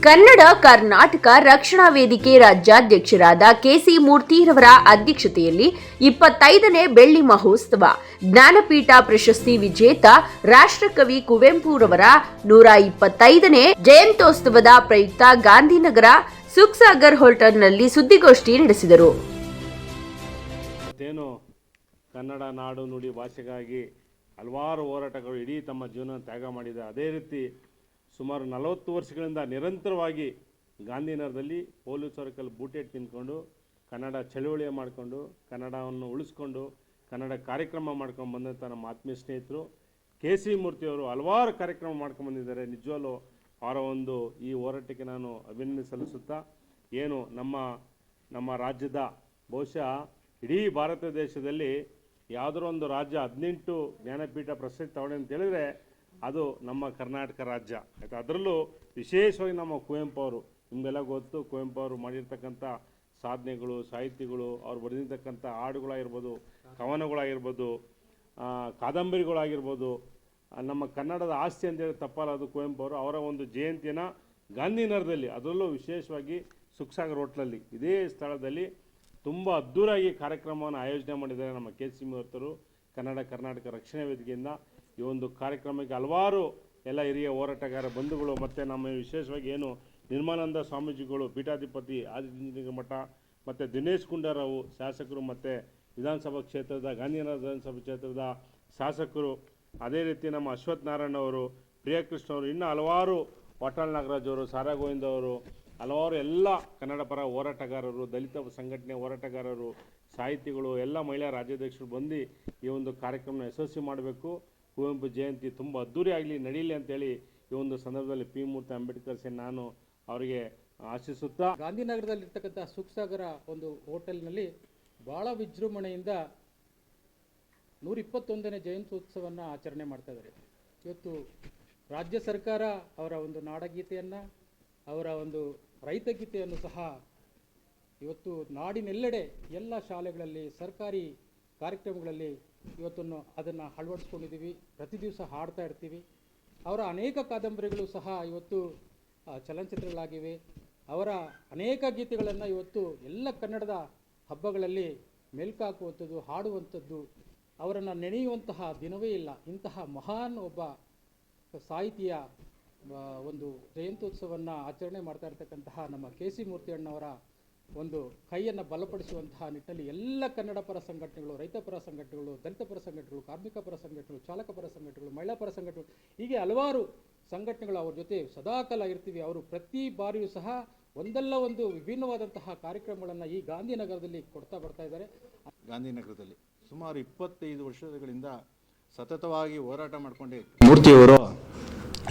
ಕನ್ನಡ ಕರ್ನಾಟಕ ರಕ್ಷಣಾ ವೇದಿಕೆ ರಾಜ್ಯಾಧ್ಯಕ್ಷರಾದ ಕೆಸಿ ಮೂರ್ತಿರವರ ಅಧ್ಯಕ್ಷತೆಯಲ್ಲಿ 25ನೇ ಬೆಳ್ಳಿ ಮಹೋತ್ಸವ ಜ್ಞಾನಪೀಠ ಪ್ರಶಸ್ತಿ ವಿಜೇತ ರಾಷ್ಟ್ರಕವಿ ಕುವೆಂಪುರವರ 125ನೇ ಜಯಂತ್ಯೋತ್ಸವದ ಪ್ರಯುಕ್ತ ಗಾಂಧಿನಗರ ಸುಖಸಾಗರ್ ಹೋಟೆಲ್ನಲ್ಲಿ ಸುದ್ದಿಗೋಷ್ಠಿ ನಡೆಸಿದರು. ಕನ್ನಡ ನಾಡು ನುಡಿ ಭಾಷೆಗಾಗಿ ಹಲವಾರು ಹೋರಾಟಗಳು ಇಡೀ ತಮ್ಮ ಜೀವನ ತ್ಯಾಗ ಮಾಡಿದೆ. ಅದೇ ರೀತಿ ಸುಮಾರು 40 ವರ್ಷಗಳಿಂದ ನಿರಂತರವಾಗಿ ಗಾಂಧಿನಗರದಲ್ಲಿ ಪೊಲೀಸ್ ಸರ್ಕಲ್ ಬೂಟೆಟ್ ತಿನ್ಕೊಂಡು ಕನ್ನಡ ಚಳುವಳಿ ಮಾಡಿಕೊಂಡು ಕನ್ನಡವನ್ನು ಉಳಿಸ್ಕೊಂಡು ಕನ್ನಡ ಕಾರ್ಯಕ್ರಮ ಮಾಡ್ಕೊಂಡು ಬಂದಂಥ ನಮ್ಮ ಆತ್ಮೀಯ ಸ್ನೇಹಿತರು ಕೆಸಿ ಮೂರ್ತಿಯವರು ಹಲವಾರು ಕಾರ್ಯಕ್ರಮ ಮಾಡ್ಕೊಂಡು ಬಂದಿದ್ದಾರೆ. ನಿಜವಲ್ಲೂ ಅವರ ಈ ಹೋರಾಟಕ್ಕೆ ನಾನು ಅಭಿನಂದನೆ ಸಲ್ಲಿಸುತ್ತಾ ಏನು ನಮ್ಮ ರಾಜ್ಯದ ಬಹುಶಃ ಇಡೀ ಭಾರತ ದೇಶದಲ್ಲಿ ಯಾವುದೋ ಒಂದು ರಾಜ್ಯ 18 ಜ್ಞಾನಪೀಠ ಪ್ರಶಸ್ತಿ ತಗೊಂಡೆ ಅಂತ ಹೇಳಿದರೆ ಅದು ನಮ್ಮ ಕರ್ನಾಟಕ ರಾಜ್ಯ ಆಯಿತು. ಅದರಲ್ಲೂ ವಿಶೇಷವಾಗಿ ನಮ್ಮ ಕುವೆಂಪು ಅವರು, ನಿಮಗೆಲ್ಲ ಗೊತ್ತು, ಕುವೆಂಪು ಅವರು ಮಾಡಿರ್ತಕ್ಕಂಥ ಸಾಧನೆಗಳು, ಸಾಹಿತ್ಯಗಳು, ಅವ್ರು ಬರೆದಿರ್ತಕ್ಕಂಥ ಹಾಡುಗಳಾಗಿರ್ಬೋದು, ಕವನಗಳಾಗಿರ್ಬೋದು, ಕಾದಂಬರಿಗಳಾಗಿರ್ಬೋದು, ನಮ್ಮ ಕನ್ನಡದ ಆಸ್ತಿ ಅಂತೇಳಿ ತಪ್ಪಲ್ಲ ಅದು ಕುವೆಂಪು ಅವರು. ಅವರ ಜಯಂತಿಯನ್ನು ಗಾಂಧಿನಗರದಲ್ಲಿ, ಅದರಲ್ಲೂ ವಿಶೇಷವಾಗಿ ಸುಖಸಾಗರ್ ಹೋಟ್ಲಲ್ಲಿ ಇದೇ ಸ್ಥಳದಲ್ಲಿ ತುಂಬ ಅದ್ಧೂರಿಯಾಗಿ ಕಾರ್ಯಕ್ರಮವನ್ನು ಆಯೋಜನೆ ಮಾಡಿದ್ದಾರೆ ನಮ್ಮ ಕೆಸಿ ಮೂರ್ತಿಯವರು ಕನ್ನಡ ಕರ್ನಾಟಕ ರಕ್ಷಣಾ ವೇದಿಕೆಯಿಂದ. ಈ ಕಾರ್ಯಕ್ರಮಕ್ಕೆ ಹಲವಾರು ಎಲ್ಲ ಹಿರಿಯ ಹೋರಾಟಗಾರ ಬಂಧುಗಳು ಮತ್ತು ನಮ್ಮ ವಿಶೇಷವಾಗಿ ನಿರ್ಮಲಾನಂದ ಸ್ವಾಮೀಜಿಗಳು, ಪೀಠಾಧಿಪತಿ ಆದಿಚುಂಚನಗಿರಿ ಮಠ, ಮತ್ತು ದಿನೇಶ್ ಗುಂಡೂರಾವ್ ಶಾಸಕರು, ಮತ್ತು ವಿಧಾನಸಭಾ ಕ್ಷೇತ್ರದ ಗಾಂಧಿನಗರ ವಿಧಾನಸಭಾ ಕ್ಷೇತ್ರದ ಶಾಸಕರು, ಅದೇ ರೀತಿ ನಮ್ಮ ಅಶ್ವಥ್ ನಾರಾಯಣ ಅವರು, ಪ್ರಿಯಕೃಷ್ಣ ಅವರು, ಇನ್ನು ಹಲವಾರು ವಾಟಾಳ್ ನಾಗರಾಜ್ ಅವರು, ಸಾರಾ ಗೋವಿಂದ ಅವರು, ಹಲವಾರು ಎಲ್ಲ ಕನ್ನಡ ಪರ ಹೋರಾಟಗಾರರು, ದಲಿತ ಸಂಘಟನೆ ಹೋರಾಟಗಾರರು, ಸಾಹಿತಿಗಳು, ಎಲ್ಲ ಮಹಿಳಾ ರಾಜ್ಯಾಧ್ಯಕ್ಷರು ಬಂದು ಈ ಕಾರ್ಯಕ್ರಮ ಯಶಸ್ವಿ ಮಾಡಬೇಕು. ಕುವೆಂಪು ಜಯಂತಿ ತುಂಬ ಅದ್ಧೂರಿ ಆಗಲಿ, ನಡೀಲಿ ಅಂತೇಳಿ ಈ ಸಂದರ್ಭದಲ್ಲಿ ಪಿ ಮೂರ್ತಿ ಅಂಬೇಡ್ಕರ್ ನಾನು ಅವರಿಗೆ ಆಶಿಸುತ್ತಾ ಗಾಂಧಿನಗರದಲ್ಲಿರ್ತಕ್ಕಂಥ ಸುಖಸಾಗರ ಹೋಟೆಲ್ನಲ್ಲಿ ಭಾಳ ವಿಜೃಂಭಣೆಯಿಂದ 121ನೇ ಜಯಂತ್ಯೋತ್ಸವವನ್ನು ಆಚರಣೆ ಮಾಡ್ತಾ ಇದ್ದಾರೆ. ಇವತ್ತು ರಾಜ್ಯ ಸರ್ಕಾರ ಅವರ ನಾಡಗೀತೆಯನ್ನು, ಅವರ ರೈತಗೀತೆಯನ್ನು ಸಹ ಇವತ್ತು ನಾಡಿನೆಲ್ಲೆಡೆ ಎಲ್ಲ ಶಾಲೆಗಳಲ್ಲಿ, ಸರ್ಕಾರಿ ಕಾರ್ಯಕ್ರಮಗಳಲ್ಲಿ ಇವತ್ತನ್ನು ಅದನ್ನು ಅಳವಡಿಸ್ಕೊಂಡಿದ್ದೀವಿ. ಪ್ರತಿ ದಿವಸ ಹಾಡ್ತಾ ಇರ್ತೀವಿ. ಅವರ ಅನೇಕ ಕಾದಂಬರಿಗಳು ಸಹ ಇವತ್ತು ಚಲನಚಿತ್ರಗಳಾಗಿವೆ. ಅವರ ಅನೇಕ ಗೀತೆಗಳನ್ನು ಇವತ್ತು ಎಲ್ಲ ಕನ್ನಡದ ಹಬ್ಬಗಳಲ್ಲಿ ಮೆಲ್ಕಾಕುವಂಥದ್ದು, ಹಾಡುವಂಥದ್ದು, ಅವರನ್ನು ನೆನೆಯುವಂತಹ ದಿನವೇ ಇಲ್ಲ. ಇಂತಹ ಮಹಾನ್ ಒಬ್ಬ ಸಾಹಿತಿಯ ಜಯಂತ್ಯೋತ್ಸವವನ್ನು ಆಚರಣೆ ಮಾಡ್ತಾ ಇರ್ತಕ್ಕಂತಹ ನಮ್ಮ ಕೆಸಿ ಮೂರ್ತಿ ಅಣ್ಣವರ ಕೈಯನ್ನು ಬಲಪಡಿಸುವಂತಹ ನಿಟ್ಟಿನಲ್ಲಿ ಎಲ್ಲ ಕನ್ನಡ ಪರ ಸಂಘಟನೆಗಳು, ರೈತ ಪರ ಸಂಘಟನೆಗಳು, ದಲಿತ ಪರ ಸಂಘಟನೆಗಳು, ಕಾರ್ಮಿಕ ಪರ ಸಂಘಟನೆಗಳು, ಚಾಲಕ ಪರ ಸಂಘಟನೆಗಳು, ಮಹಿಳಾ ಪರ ಸಂಘಟನೆಗಳು, ಹೀಗೆ ಹಲವಾರು ಸಂಘಟನೆಗಳು ಅವ್ರ ಜೊತೆ ಸದಾಕಾಲ ಇರ್ತೀವಿ. ಅವರು ಪ್ರತಿ ಬಾರಿಯೂ ಸಹ ಒಂದಲ್ಲ ವಿಭಿನ್ನವಾದಂತಹ ಕಾರ್ಯಕ್ರಮಗಳನ್ನು ಈ ಗಾಂಧಿನಗರದಲ್ಲಿ ಕೊಡ್ತಾ ಬರ್ತಾ ಇದ್ದಾರೆ. ಗಾಂಧಿನಗರದಲ್ಲಿ ಸುಮಾರು 25 ವರ್ಷಗಳಿಂದ ಸತತವಾಗಿ ಹೋರಾಟ ಮಾಡಿಕೊಂಡೆ ಮೂರ್ತಿಯವರು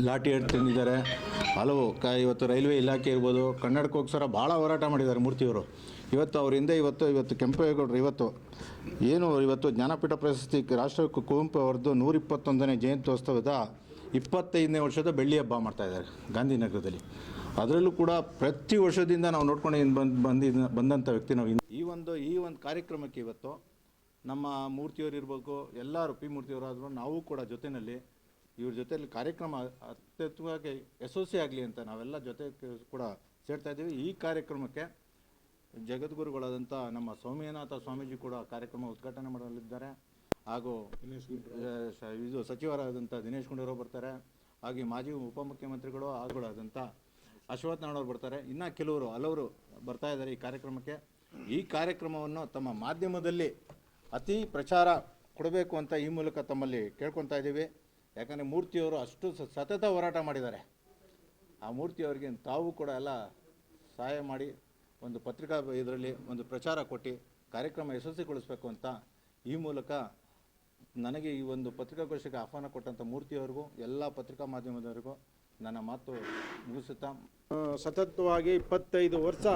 ಲಾಠಿ ತಂದಿದ್ದಾರೆ. ಹಲವು ಇವತ್ತು ರೈಲ್ವೆ ಇಲಾಖೆ ಇರ್ಬೋದು, ಕನ್ನಡಕ್ಕೋಸ್ಕರ ಭಾಳ ಹೋರಾಟ ಮಾಡಿದ್ದಾರೆ ಮೂರ್ತಿಯವರು. ಇವತ್ತು ಅವರಿಂದ ಇವತ್ತು ಕೆಂಪೇಗೌಡರು ಇವತ್ತು ಜ್ಞಾನಪೀಠ ಪ್ರಶಸ್ತಿ ರಾಷ್ಟ್ರ ಕುವೆಂಪು ಅವರದ್ದು 121ನೇ ಜಯಂತ್ಯೋತ್ಸವದ 25ನೇ ವರ್ಷದ ಬೆಳ್ಳಿ ಹಬ್ಬ ಮಾಡ್ತಾಯಿದ್ದಾರೆ ಗಾಂಧಿನಗರದಲ್ಲಿ. ಅದರಲ್ಲೂ ಕೂಡ ಪ್ರತಿ ವರ್ಷದಿಂದ ನಾವು ನೋಡ್ಕೊಂಡು ಬಂದಂಥ ವ್ಯಕ್ತಿ ನಾವು. ಈ ಒಂದು ಕಾರ್ಯಕ್ರಮಕ್ಕೆ ಇವತ್ತು ನಮ್ಮ ಮೂರ್ತಿಯವರು ಇರಬೇಕು, ಎಲ್ಲರೂ ಪಿ ಮೂರ್ತಿಯವರಾದರೂ ನಾವು ಕೂಡ ಜೊತೆಯಲ್ಲಿ ಇವ್ರ ಜೊತೆಯಲ್ಲಿ ಕಾರ್ಯಕ್ರಮ ಅತ್ಯುತ್ತಮವಾಗಿ ಯಶಸ್ವಿ ಆಗಲಿ ಅಂತ ನಾವೆಲ್ಲ ಜೊತೆ ಕೂಡ ಸೇರ್ತಾ ಇದ್ದೀವಿ. ಈ ಕಾರ್ಯಕ್ರಮಕ್ಕೆ ಜಗದ್ಗುರುಗಳಾದಂಥ ನಮ್ಮ ಸೌಮ್ಯನಾಥ ಸ್ವಾಮೀಜಿ ಕೂಡ ಕಾರ್ಯಕ್ರಮ ಉದ್ಘಾಟನೆ ಮಾಡಲಿದ್ದಾರೆ. ಹಾಗೂ ಸಚಿವರಾದಂಥ ದಿನೇಶ್ ಗುಂಡೂರಾವ್ ಬರ್ತಾರೆ. ಹಾಗೆ ಮಾಜಿ ಉಪಮುಖ್ಯಮಂತ್ರಿಗಳು ಆದಂಥ ಅಶ್ವಥ್ ನಾರಾಯಣ ಅವರು ಬರ್ತಾರೆ. ಇನ್ನು ಹಲವರು ಬರ್ತಾ ಇದ್ದಾರೆ ಈ ಕಾರ್ಯಕ್ರಮಕ್ಕೆ. ಈ ಕಾರ್ಯಕ್ರಮವನ್ನು ತಮ್ಮ ಮಾಧ್ಯಮದಲ್ಲಿ ಅತಿ ಪ್ರಚಾರ ಕೊಡಬೇಕು ಅಂತ ಈ ಮೂಲಕ ತಮ್ಮಲ್ಲಿ ಕೇಳ್ಕೊತಾ ಇದ್ದೀವಿ. ಯಾಕಂದರೆ ಮೂರ್ತಿಯವರು ಅಷ್ಟು ಸತತ ಹೋರಾಟ ಮಾಡಿದ್ದಾರೆ. ಆ ಮೂರ್ತಿಯವರಿಗೆ ತಾವು ಕೂಡ ಎಲ್ಲ ಸಹಾಯ ಮಾಡಿ ಪತ್ರಿಕಾ ಇದರಲ್ಲಿ ಪ್ರಚಾರ ಕೊಟ್ಟು ಕಾರ್ಯಕ್ರಮ ಯಶಸ್ವಿಗೊಳಿಸಬೇಕು ಅಂತ ಈ ಮೂಲಕ ನನಗೆ ಈ ಪತ್ರಿಕಾಗೋಷ್ಠಿಗೆ ಆಹ್ವಾನ ಕೊಟ್ಟಂಥ ಮೂರ್ತಿಯವರಿಗೂ ಎಲ್ಲ ಪತ್ರಿಕಾ ಮಾಧ್ಯಮದವರಿಗೂ ನನ್ನ ಮಾತು ಮುಗಿಸುತ್ತಾ, ಸತತವಾಗಿ 25 ವರ್ಷ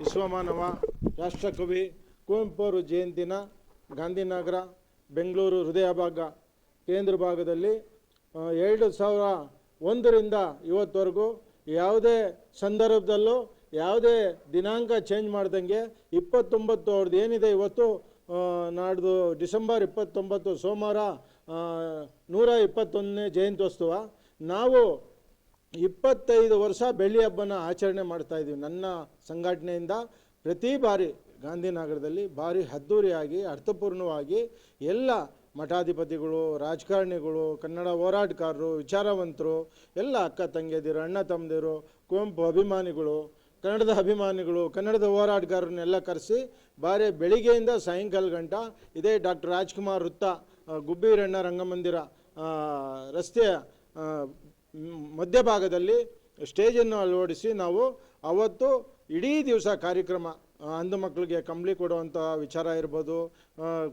ವಿಶ್ವಮಾನವ ರಾಷ್ಟ್ರಕವಿ ಕುವೆಂಪು ಅವರ ಜಯಂತಿನ ಗಾಂಧಿನಗರ ಬೆಂಗಳೂರು ಹೃದಯ ಭಾಗ ಕೇಂದ್ರ ಭಾಗದಲ್ಲಿ 2001ರಿಂದ ಇವತ್ತವರೆಗೂ ಯಾವುದೇ ಸಂದರ್ಭದಲ್ಲೂ ಯಾವುದೇ ದಿನಾಂಕ ಚೇಂಜ್ ಮಾಡ್ದಂಗೆ 29 ಅವ್ರದ್ದು ಏನಿದೆ ಇವತ್ತು ನಾಡ್ದು ಡಿಸೆಂಬರ್ 29 ಸೋಮವಾರ 121ನೇ ಜಯಂತ್ಯೋತ್ಸವ. ನಾವು 25 ವರ್ಷ ಬೆಳ್ಳಿ ಹಬ್ಬನ ಆಚರಣೆ ಮಾಡ್ತಾಯಿದ್ದೀವಿ. ನನ್ನ ಸಂಘಟನೆಯಿಂದ ಪ್ರತಿ ಬಾರಿ ಗಾಂಧಿನಗರದಲ್ಲಿ ಭಾರಿ ಅದ್ಧೂರಿಯಾಗಿ ಅರ್ಥಪೂರ್ಣವಾಗಿ ಎಲ್ಲ ಮಠಾಧಿಪತಿಗಳು, ರಾಜಕಾರಣಿಗಳು, ಕನ್ನಡ ಹೋರಾಟಗಾರರು, ವಿಚಾರವಂತರು, ಎಲ್ಲ ಅಕ್ಕ ತಂಗಿಯದಿರು, ಅಣ್ಣ ತಮ್ಮದಿರು, ಕುವೆಂಪು ಅಭಿಮಾನಿಗಳು, ಕನ್ನಡದ ಅಭಿಮಾನಿಗಳು, ಕನ್ನಡದ ಹೋರಾಟಗಾರರನ್ನೆಲ್ಲ ಕರೆಸಿ ಭಾರಿ ಬೆಳಿಗ್ಗೆಯಿಂದ ಸಾಯಂಕಾಲ ಗಂಟ ಇದೇ ಡಾಕ್ಟರ್ ರಾಜ್ಕುಮಾರ್ ವೃತ್ತ, ಗುಬ್ಬಿರಣ್ಣ ರಂಗಮಂದಿರ ರಸ್ತೆಯ ಮಧ್ಯಭಾಗದಲ್ಲಿ ಸ್ಟೇಜನ್ನು ಅಳವಡಿಸಿ ನಾವು ಅವತ್ತು ಇಡೀ ದಿವಸ ಕಾರ್ಯಕ್ರಮ, ಅಂಧ ಮಕ್ಕಳಿಗೆ ಕಂಬಳಿ ಕೊಡುವಂಥ ವಿಚಾರ ಇರ್ಬೋದು,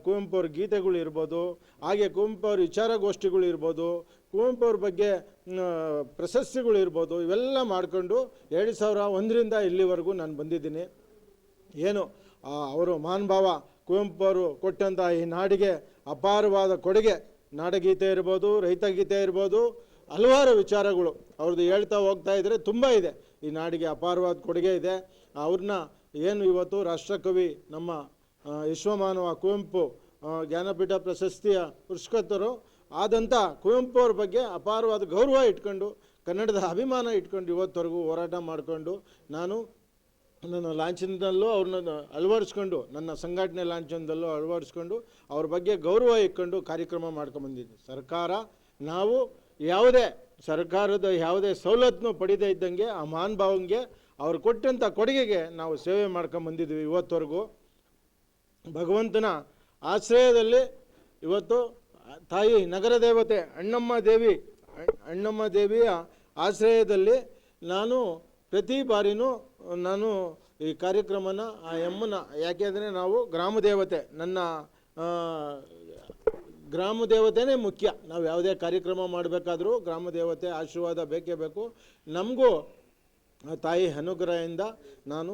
ಕುವೆಂಪು ಅವ್ರ ಗೀತೆಗಳು ಇರ್ಬೋದು, ಹಾಗೆ ಕುವೆಂಪು ಅವ್ರ ವಿಚಾರಗೋಷ್ಠಿಗಳು ಇರ್ಬೋದು, ಕುವೆಂಪು ಅವ್ರ ಬಗ್ಗೆ ಪ್ರಶಸ್ತಿಗಳು ಇರ್ಬೋದು, ಇವೆಲ್ಲ ಮಾಡಿಕೊಂಡು 2001ರಿಂದ ಇಲ್ಲಿವರೆಗೂ ನಾನು ಬಂದಿದ್ದೀನಿ. ಏನು ಅವರು ಮಹಾನುಭಾವ ಕುವೆಂಪು ಅವರು ಕೊಟ್ಟಂಥ ಈ ನಾಡಿಗೆ ಅಪಾರವಾದ ಕೊಡುಗೆ, ನಾಡಗೀತೆ ಇರ್ಬೋದು, ರೈತಗೀತೆ ಇರ್ಬೋದು, ಹಲವಾರು ವಿಚಾರಗಳು ಅವ್ರದ್ದು ಹೇಳ್ತಾ ಹೋಗ್ತಾ ಇದ್ದರೆ ತುಂಬ ಇದೆ. ಈ ನಾಡಿಗೆ ಅಪಾರವಾದ ಕೊಡುಗೆ ಇದೆ. ಅವ್ರನ್ನ ಏನು ಇವತ್ತು ರಾಷ್ಟ್ರಕವಿ ನಮ್ಮ ವಿಶ್ವಮಾನವ ಕುವೆಂಪು ಜ್ಞಾನಪೀಠ ಪ್ರಶಸ್ತಿಯ ಪುರಸ್ಕೃತರು ಆದಂಥ ಕುವೆಂಪು ಅವ್ರ ಬಗ್ಗೆ ಅಪಾರವಾದ ಗೌರವ ಇಟ್ಕೊಂಡು, ಕನ್ನಡದ ಅಭಿಮಾನ ಇಟ್ಕೊಂಡು ಇವತ್ತವರೆಗೂ ಹೋರಾಟ ಮಾಡಿಕೊಂಡು ನಾನು ನನ್ನ ಲಾಂಛನದಲ್ಲೂ ಅವ್ರನ್ನ ಅಳವಡಿಸ್ಕೊಂಡು, ನನ್ನ ಸಂಘಟನೆ ಲಾಂಛನದಲ್ಲೂ ಅಳವಡಿಸ್ಕೊಂಡು ಅವ್ರ ಬಗ್ಗೆ ಗೌರವ ಇಟ್ಕೊಂಡು ಕಾರ್ಯಕ್ರಮ ಮಾಡ್ಕೊಂಬಂದಿದ್ದೆ. ಸರ್ಕಾರ ನಾವು ಯಾವುದೇ ಸರ್ಕಾರದ ಯಾವುದೇ ಸವಲತ್ತನ್ನು ಪಡೀದೇ ಇದ್ದಂಗೆ ಆ ಮಹಾನುಭಾವಂಗೆ ಅವ್ರು ಕೊಟ್ಟಂಥ ಕೊಡುಗೆಗೆ ನಾವು ಸೇವೆ ಮಾಡ್ಕೊಂಬಂದಿದ್ವಿ ಇವತ್ತವರೆಗೂ. ಭಗವಂತನ ಆಶ್ರಯದಲ್ಲಿ ಇವತ್ತು ತಾಯಿ ನಗರ ದೇವತೆ ಅಣ್ಣಮ್ಮ ದೇವಿಯ ಆಶ್ರಯದಲ್ಲಿ ನಾನು ಪ್ರತಿ ಬಾರಿನೂ ನಾನು ಈ ಕಾರ್ಯಕ್ರಮನ ಆ ಅಮ್ಮನ, ಯಾಕೆಂದರೆ ನಾವು ಗ್ರಾಮ ದೇವತೆ, ನನ್ನ ಗ್ರಾಮ ದೇವತೆನೇ ಮುಖ್ಯ. ನಾವು ಯಾವುದೇ ಕಾರ್ಯಕ್ರಮ ಮಾಡಬೇಕಾದ್ರೂ ಗ್ರಾಮ ದೇವತೆ ಆಶೀರ್ವಾದ ಬೇಕೇ ಬೇಕು. ನಮಗೂ ತಾಯಿ ಅನುಗ್ರಹದಿಂದ ನಾನು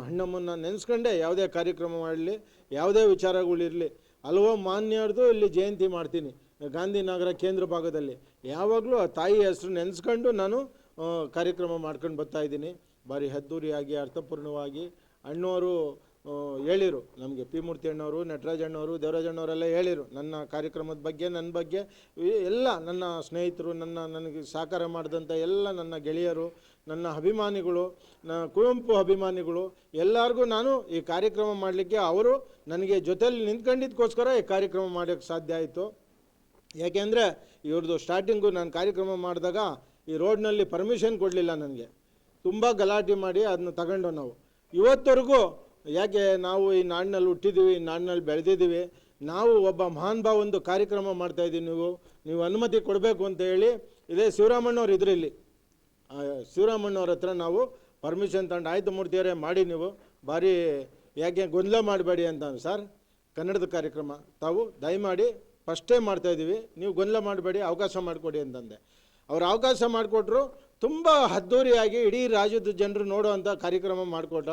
ಅಣ್ಣಮ್ಮನ್ನ ನೆನೆಸ್ಕೊಂಡೇ ಯಾವುದೇ ಕಾರ್ಯಕ್ರಮ ಮಾಡಲಿ, ಯಾವುದೇ ವಿಚಾರಗಳಿರಲಿ, ಹಲವು ಮಾನ್ಯರದು ಇಲ್ಲಿ ಜಯಂತಿ ಮಾಡ್ತೀನಿ ಗಾಂಧಿನಗರ ಕೇಂದ್ರ ಭಾಗದಲ್ಲಿ. ಯಾವಾಗಲೂ ಆ ತಾಯಿ ಹೆಸರು ನೆನೆಸ್ಕೊಂಡು ನಾನು ಕಾರ್ಯಕ್ರಮ ಮಾಡ್ಕೊಂಡು ಬರ್ತಾಯಿದ್ದೀನಿ. ಭಾರಿ ಅದ್ದೂರಿಯಾಗಿ ಅರ್ಥಪೂರ್ಣವಾಗಿ ಅಣ್ಣವರು ಹೇಳಿರು ನಮಗೆ, ಪಿ ಮೂರ್ತಿ ಅಣ್ಣವರು, ನಟರಾಜ ಅಣ್ಣವರು, ದೇವರಾಜ ಅಣ್ಣವರೆಲ್ಲ ಹೇಳಿರು ನನ್ನ ಕಾರ್ಯಕ್ರಮದ ಬಗ್ಗೆ, ನನ್ನ ಬಗ್ಗೆ ಎಲ್ಲ ನನ್ನ ಸ್ನೇಹಿತರು, ನನಗೆ ಸಹಕಾರ ಮಾಡಿದಂಥ ಎಲ್ಲ ನನ್ನ ಗೆಳೆಯರು, ನನ್ನ ಅಭಿಮಾನಿಗಳು, ಕುವೆಂಪು ಅಭಿಮಾನಿಗಳು ಎಲ್ಲರಿಗೂ ನಾನು ಈ ಕಾರ್ಯಕ್ರಮ ಮಾಡಲಿಕ್ಕೆ ಅವರು ನನಗೆ ಜೊತೆಯಲ್ಲಿ ನಿಂತ್ಕೊಂಡಿದ್ದಕ್ಕೋಸ್ಕರ ಈ ಕಾರ್ಯಕ್ರಮ ಮಾಡೋಕ್ಕೆ ಸಾಧ್ಯ ಆಯಿತು. ಯಾಕೆಂದರೆ ಇವ್ರದ್ದು ಸ್ಟಾರ್ಟಿಂಗು ನಾನು ಕಾರ್ಯಕ್ರಮ ಮಾಡಿದಾಗ ಈ ರೋಡ್ನಲ್ಲಿ ಪರ್ಮಿಷನ್ ಕೊಡಲಿಲ್ಲ ನನಗೆ. ತುಂಬ ಗಲಾಟೆ ಮಾಡಿ ಅದನ್ನ ತಗೊಂಡು ನಾವು ಇವತ್ತವರೆಗೂ, ಯಾಕೆ ನಾವು ಈ ನಾಡಿನಲ್ಲಿ ಹುಟ್ಟಿದ್ದೀವಿ, ಈ ನಾಡಿನಲ್ಲಿ ಬೆಳೆದಿದ್ದೀವಿ, ನಾವು ಒಬ್ಬ ಮಹಾನುಭಾವಂದು ಕಾರ್ಯಕ್ರಮ ಮಾಡ್ತಾಯಿದ್ದೀವಿ, ನೀವು ಅನುಮತಿ ಕೊಡಬೇಕು ಅಂತ ಹೇಳಿ ಇದೇ ಶಿವರಾಮಣ್ಣವ್ರು ಇದ್ರು ಇಲ್ಲಿ, ಶಿವರಾಮಣ್ಣವ್ರ ಹತ್ರ ನಾವು ಪರ್ಮಿಷನ್ ತಗೊಂಡು, ಆಯ್ತು ಮೂರ್ತಿಯವರೇ ಮಾಡಿ, ನೀವು ಭಾರಿ ಯಾಕೆ ಗೊಂದಲ ಮಾಡಬೇಡಿ ಅಂತ. ಸರ್, ಕನ್ನಡದ ಕಾರ್ಯಕ್ರಮ ತಾವು ದಯಮಾಡಿ ಫಸ್ಟೇ ಮಾಡ್ತಾಯಿದ್ದೀವಿ, ನೀವು ಗೊಂದಲ ಮಾಡಬೇಡಿ, ಅವಕಾಶ ಮಾಡಿಕೊಡಿ ಅಂತಂದೆ. ಅವ್ರು ಅವಕಾಶ ಮಾಡಿಕೊಟ್ರು. ತುಂಬ ಅದ್ದೂರಿಯಾಗಿ ಇಡೀ ರಾಜ್ಯದ ಜನರು ನೋಡೋವಂಥ ಕಾರ್ಯಕ್ರಮ ಮಾಡಿಕೊಟ್ಟ.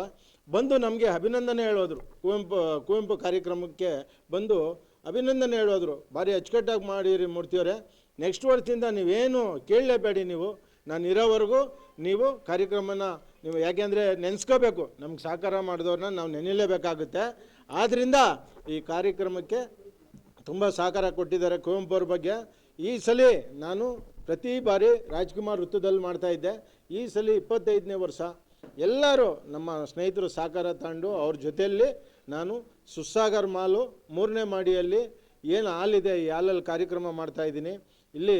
ಬಂದು ನಮಗೆ ಅಭಿನಂದನೆ ಹೇಳೋದ್ರು, ಕುವೆಂಪು ಕಾರ್ಯಕ್ರಮಕ್ಕೆ ಬಂದು ಅಭಿನಂದನೆ ಹೇಳೋದ್ರು, ಭಾರಿ ಅಚ್ಚುಕಟ್ಟಾಗಿ ಮಾಡಿರಿ ಮೂರ್ತಿಯವರೇ, ನೆಕ್ಸ್ಟ್ ವರ್ಷದಿಂದ ನೀವೇನು ಕೇಳಲೇಬೇಡಿ, ನಾನು ಇರೋವರೆಗೂ ನೀವು ಕಾರ್ಯಕ್ರಮನ ನೀವು, ಯಾಕೆಂದರೆ ನೆನೆಸ್ಕೋಬೇಕು, ನಮ್ಗೆ ಸಹಕಾರ ಮಾಡಿದವ್ರನ್ನ ನಾವು ನೆನೆಯಲೇಬೇಕಾಗುತ್ತೆ. ಆದ್ದರಿಂದ ಈ ಕಾರ್ಯಕ್ರಮಕ್ಕೆ ತುಂಬ ಸಹಕಾರ ಕೊಟ್ಟಿದ್ದಾರೆ ಕುವೆಂಪು ಅವ್ರ ಬಗ್ಗೆ. ಈ ಸಲ ನಾನು ಪ್ರತಿ ಬಾರಿ ರಾಜ್ಕುಮಾರ್ ವೃತ್ತದಲ್ಲಿ ಮಾಡ್ತಾಯಿದ್ದೆ. ಈ ಸಲ 25ನೇ ವರ್ಷ ಎಲ್ಲರೂ ನಮ್ಮ ಸ್ನೇಹಿತರು ಸಹಕಾರ ತಗೊಂಡು ಅವ್ರ ಜೊತೆಯಲ್ಲಿ ನಾನು ಸುಸ್ಸಾಗರ್ ಮಾಲು 3ನೇ ಮಾಡಿಯಲ್ಲಿ ಏನು ಹಾಲಿದೆ, ಈ ಹಾಲಲ್ಲಿ ಕಾರ್ಯಕ್ರಮ ಮಾಡ್ತಾಯಿದ್ದೀನಿ. ಇಲ್ಲಿ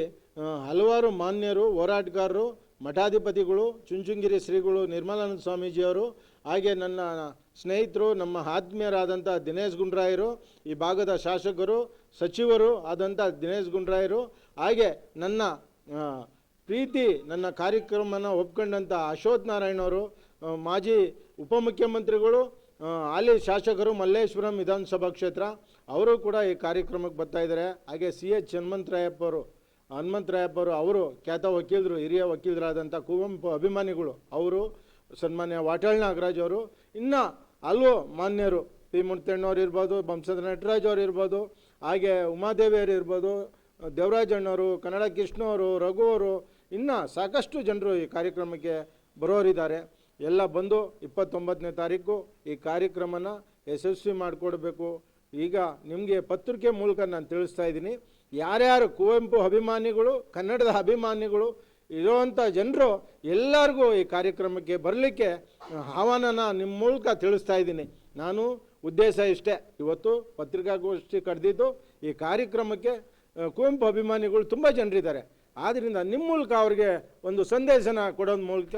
ಹಲವಾರು ಮಾನ್ಯರು, ಹೋರಾಟಗಾರರು, ಮಠಾಧಿಪತಿಗಳು, ಚುಂಚುಂಗಿರಿ ಶ್ರೀಗಳು ನಿರ್ಮಲಾನಂದ ಸ್ವಾಮೀಜಿಯವರು, ಹಾಗೆ ನನ್ನ ಸ್ನೇಹಿತರು, ನಮ್ಮ ಆತ್ಮೀಯರಾದಂಥ ದಿನೇಶ್ ಗುಂಡ್ರಾಯರು, ಈ ಭಾಗದ ಶಾಸಕರು, ಸಚಿವರು ಆದಂಥ ದಿನೇಶ್ ಗುಂಡ್ರಾಯರು, ಹಾಗೆ ನನ್ನ ಪ್ರೀತಿ ನನ್ನ ಕಾರ್ಯಕ್ರಮನ ಒಪ್ಕೊಂಡಂಥ ಅಶ್ವಥ್ ನಾರಾಯಣವರು, ಮಾಜಿ ಉಪಮುಖ್ಯಮಂತ್ರಿಗಳು, ಹಾಲಿ ಶಾಸಕರು ಮಲ್ಲೇಶ್ವರಂ ವಿಧಾನಸಭಾ ಕ್ಷೇತ್ರ, ಅವರು ಕೂಡ ಈ ಕಾರ್ಯಕ್ರಮಕ್ಕೆ ಬರ್ತಾಯಿದ್ದಾರೆ. ಹಾಗೆ CH ಹನುಮಂತರಾಯಪ್ಪರು ಅವರು ಖ್ಯಾತ ವಕೀಲರು, ಹಿರಿಯ ವಕೀಲರಾದಂಥ ಕುವೆಂಪು ಅಭಿಮಾನಿಗಳು, ಅವರು ಸನ್ಮಾನ್ಯ ವಾಟಾಳ್ ನಾಗರಾಜ್ ಅವರು, ಇನ್ನು ಹಲವು ಮಾನ್ಯರು, ಪಿ ಮೂರ್ತಿಯಣ್ಣವ್ರು ಇರ್ಬೋದು, ಬಂಸದ ನಟರಾಜ್ ಅವರು ಇರ್ಬೋದು, ಹಾಗೆ ಉಮಾದೇವಿಯವರು ಇರ್ಬೋದು, ದೇವರಾಜ್ ಅಣ್ಣವರು, ಕನ್ನಡ ಕೃಷ್ಣ ಅವರು, ರಘು ಅವರು, ಇನ್ನು ಸಾಕಷ್ಟು ಜನರು ಈ ಕಾರ್ಯಕ್ರಮಕ್ಕೆ ಬರೋರಿದ್ದಾರೆ. ಎಲ್ಲ ಬಂದು 29ನೇ ತಾರೀಕು ಈ ಕಾರ್ಯಕ್ರಮನ ಯಶಸ್ವಿ ಮಾಡಿಕೊಡ್ಬೇಕು. ಈಗ ನಿಮಗೆ ಪತ್ರಿಕೆ ಮೂಲಕ ನಾನು ತಿಳಿಸ್ತಾ ಇದ್ದೀನಿ, ಯಾರ್ಯಾರು ಕುವೆಂಪು ಅಭಿಮಾನಿಗಳು, ಕನ್ನಡದ ಅಭಿಮಾನಿಗಳು ಇರುವಂಥ ಜನರು ಎಲ್ಲರಿಗೂ ಈ ಕಾರ್ಯಕ್ರಮಕ್ಕೆ ಬರಲಿಕ್ಕೆ ಆಹ್ವಾನನ ನಿಮ್ಮ ಮೂಲಕ ತಿಳಿಸ್ತಾ ಇದ್ದೀನಿ. ನಾನು ಉದ್ದೇಶ ಇಷ್ಟೇ, ಇವತ್ತು ಪತ್ರಿಕಾಗೋಷ್ಠಿ ಕರೆದಿದ್ದು ಈ ಕಾರ್ಯಕ್ರಮಕ್ಕೆ ಕುವೆಂಪು ಅಭಿಮಾನಿಗಳು ತುಂಬ ಜನರಿದ್ದಾರೆ. ಆದ್ದರಿಂದ ನಿಮ್ಮ ಮೂಲಕ ಅವ್ರಿಗೆ ಒಂದು ಸಂದೇಶನ ಕೊಡೋದ್ರ ಮೂಲಕ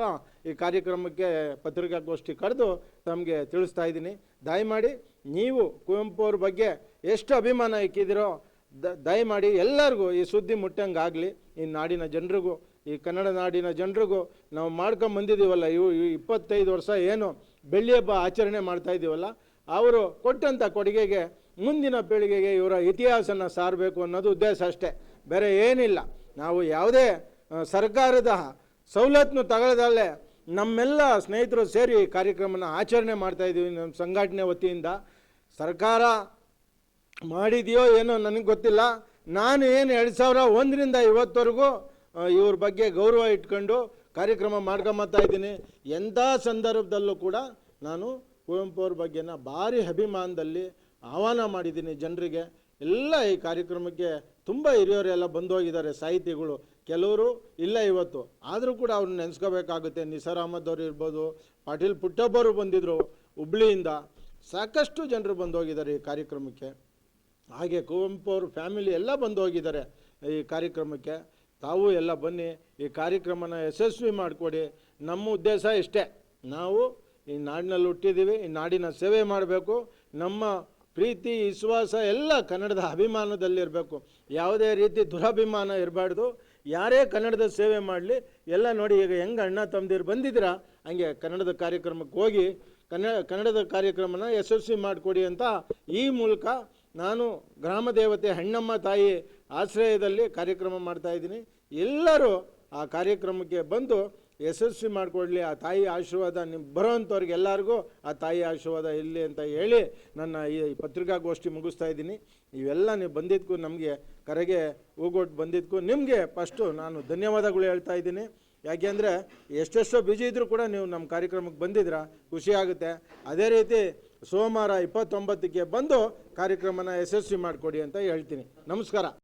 ಈ ಕಾರ್ಯಕ್ರಮಕ್ಕೆ ಪತ್ರಿಕಾಗೋಷ್ಠಿ ಕರೆದು ತಮಗೆ ತಿಳಿಸ್ತಾ ಇದ್ದೀನಿ. ದಯಮಾಡಿ ನೀವು ಕುವೆಂಪು ಅವ್ರ ಬಗ್ಗೆ ಎಷ್ಟು ಅಭಿಮಾನ ಇಕ್ಕಿದಿರೋ ದಯಮಾಡಿ ಎಲ್ಲರಿಗೂ ಈ ಸುದ್ದಿ ಮುಟ್ಟಂಗಾಗಲಿ. ಈ ನಾಡಿನ ಜನರಿಗೂ, ಈ ಕನ್ನಡ ನಾಡಿನ ಜನರಿಗೂ ನಾವು ಮಾಡ್ಕೊಂಬಂದಿದ್ದೀವಲ್ಲ, ಇವು 25 ವರ್ಷ ಏನು ಬೆಳ್ಳಿ ಹಬ್ಬ ಆಚರಣೆ ಮಾಡ್ತಾ ಇದ್ದೀವಲ್ಲ, ಅವರು ಕೊಟ್ಟಂಥ ಕೊಡುಗೆಗೆ ಮುಂದಿನ ಪೀಳಿಗೆಗೆ ಇವರ ಇತಿಹಾಸನ ಸಾರಬೇಕು ಅನ್ನೋದು ಉದ್ದೇಶ ಅಷ್ಟೇ, ಬೇರೆ ಏನಿಲ್ಲ. ನಾವು ಯಾವುದೇ ಸರ್ಕಾರದ ಸವಲತ್ತನ್ನು ತಗೊಳ್ಳದಲ್ಲೇ ನಮ್ಮೆಲ್ಲ ಸ್ನೇಹಿತರು ಸೇರಿ ಈ ಕಾರ್ಯಕ್ರಮನ ಆಚರಣೆ ಮಾಡ್ತಾಯಿದ್ದೀವಿ. ನಮ್ಮ ಸಂಘಟನೆ ವತಿಯಿಂದ ಸರ್ಕಾರ ಮಾಡಿದೆಯೋ ಏನೋ ನನಗೆ ಗೊತ್ತಿಲ್ಲ. ನಾನು ಏನು 2001ರಿಂದ ಇವತ್ತವರೆಗೂ ಇವ್ರ ಬಗ್ಗೆ ಗೌರವ ಇಟ್ಕೊಂಡು ಕಾರ್ಯಕ್ರಮ ಮಾಡ್ಕೊಂಬತ್ತಾ ಇದ್ದೀನಿ. ಎಂಥ ಸಂದರ್ಭದಲ್ಲೂ ಕೂಡ ನಾನು ಕುವೆಂಪು ಅವ್ರ ಬಗ್ಗೆನ ಭಾರಿ ಅಭಿಮಾನದಲ್ಲಿ ಆಹ್ವಾನ ಮಾಡಿದ್ದೀನಿ ಜನರಿಗೆ. ಎಲ್ಲ ಈ ಕಾರ್ಯಕ್ರಮಕ್ಕೆ ತುಂಬ ಹಿರಿಯರೆಲ್ಲ ಬಂದು ಹೋಗಿದ್ದಾರೆ, ಸಾಹಿತಿಗಳು ಕೆಲವರು ಇಲ್ಲ ಇವತ್ತು, ಆದರೂ ಕೂಡ ಅವ್ರನ್ನ ನೆನೆಸ್ಕೋಬೇಕಾಗುತ್ತೆ. ನಿಸಾರ್ ಅಹಮದ್ ಅವರು ಇರ್ಬೋದು, ಪಾಟೀಲ್ ಪುಟ್ಟಪ್ಪರು ಬಂದಿದ್ದರು ಹುಬ್ಳಿಯಿಂದ, ಸಾಕಷ್ಟು ಜನರು ಬಂದು ಹೋಗಿದ್ದಾರೆ ಈ ಕಾರ್ಯಕ್ರಮಕ್ಕೆ. ಹಾಗೆ ಕುವೆಂಪು ಅವ್ರ ಫ್ಯಾಮಿಲಿ ಎಲ್ಲ ಬಂದು ಹೋಗಿದ್ದಾರೆ ಈ ಕಾರ್ಯಕ್ರಮಕ್ಕೆ. ತಾವು ಎಲ್ಲ ಬನ್ನಿ, ಈ ಕಾರ್ಯಕ್ರಮನ ಯಶಸ್ವಿ ಮಾಡಿಕೊಡಿ. ನಮ್ಮ ಉದ್ದೇಶ ಇಷ್ಟೇ, ನಾವು ಈ ನಾಡಿನಲ್ಲಿ ಹುಟ್ಟಿದ್ದೀವಿ, ಈ ನಾಡಿನ ಸೇವೆ ಮಾಡಬೇಕು. ನಮ್ಮ ಪ್ರೀತಿ ವಿಶ್ವಾಸ ಎಲ್ಲ ಕನ್ನಡದ ಅಭಿಮಾನದಲ್ಲಿರಬೇಕು, ಯಾವುದೇ ರೀತಿ ದುರಭಿಮಾನ ಇರಬಾರ್ದು. ಯಾರೇ ಕನ್ನಡದ ಸೇವೆ ಮಾಡಲಿ, ಎಲ್ಲ ನೋಡಿ ಈಗ ಹೆಂಗೆ ಅಣ್ಣ ತಮ್ಮದಿರು ಬಂದಿದ್ದೀರಾ ಹಂಗೆ ಕನ್ನಡದ ಕಾರ್ಯಕ್ರಮಕ್ಕೆ ಹೋಗಿ ಕನ್ನಡದ ಕಾರ್ಯಕ್ರಮನ ಯಶಸ್ವಿ ಮಾಡಿಕೊಡಿ ಅಂತ ಈ ಮೂಲಕ ನಾನು ಗ್ರಾಮ ದೇವತೆ ಹೆಣ್ಣಮ್ಮ ತಾಯಿ ಆಶ್ರಯದಲ್ಲಿ ಕಾರ್ಯಕ್ರಮ ಮಾಡ್ತಾಯಿದ್ದೀನಿ. ಎಲ್ಲರೂ ಆ ಕಾರ್ಯಕ್ರಮಕ್ಕೆ ಬಂದು ಯಶಸ್ವಿ ಮಾಡಿಕೊಡ್ಲಿ. ಆ ತಾಯಿ ಆಶೀರ್ವಾದ ನಿಮ್ಮ ಬರೋವಂಥವ್ರಿಗೆ ಎಲ್ಲರಿಗೂ ಆ ತಾಯಿ ಆಶೀರ್ವಾದ ಇರಲಿ ಅಂತ ಹೇಳಿ ನನ್ನ ಈ ಪತ್ರಿಕಾಗೋಷ್ಠಿ ಮುಗಿಸ್ತಾ ಇದ್ದೀನಿ. ಇವೆಲ್ಲ ನೀವು ಬಂದಿದ್ದಕ್ಕೂ, ನಮಗೆ ಕರೆಗೆ ಹೂಗೊಟ್ಟು ಬಂದಿದ್ದಕ್ಕೂ ನಿಮಗೆ ಫಸ್ಟು ನಾನು ಧನ್ಯವಾದಗಳು ಹೇಳ್ತಾ ಇದ್ದೀನಿ. ಯಾಕೆಂದರೆ ಎಷ್ಟೆಷ್ಟೋ ಬಿಜಿ ಇದ್ದರೂ ಕೂಡ ನೀವು ನಮ್ಮ ಕಾರ್ಯಕ್ರಮಕ್ಕೆ ಬಂದಿದ್ದೀರಾ, ಖುಷಿಯಾಗುತ್ತೆ. ಅದೇ ರೀತಿ ಸೋಮವಾರ 29ಕ್ಕೆ ಬಂದು ಕಾರ್ಯಕ್ರಮನ ಯಶಸ್ವಿ ಮಾಡಿಕೊಡಿ ಅಂತ ಹೇಳ್ತೀನಿ. ನಮಸ್ಕಾರ.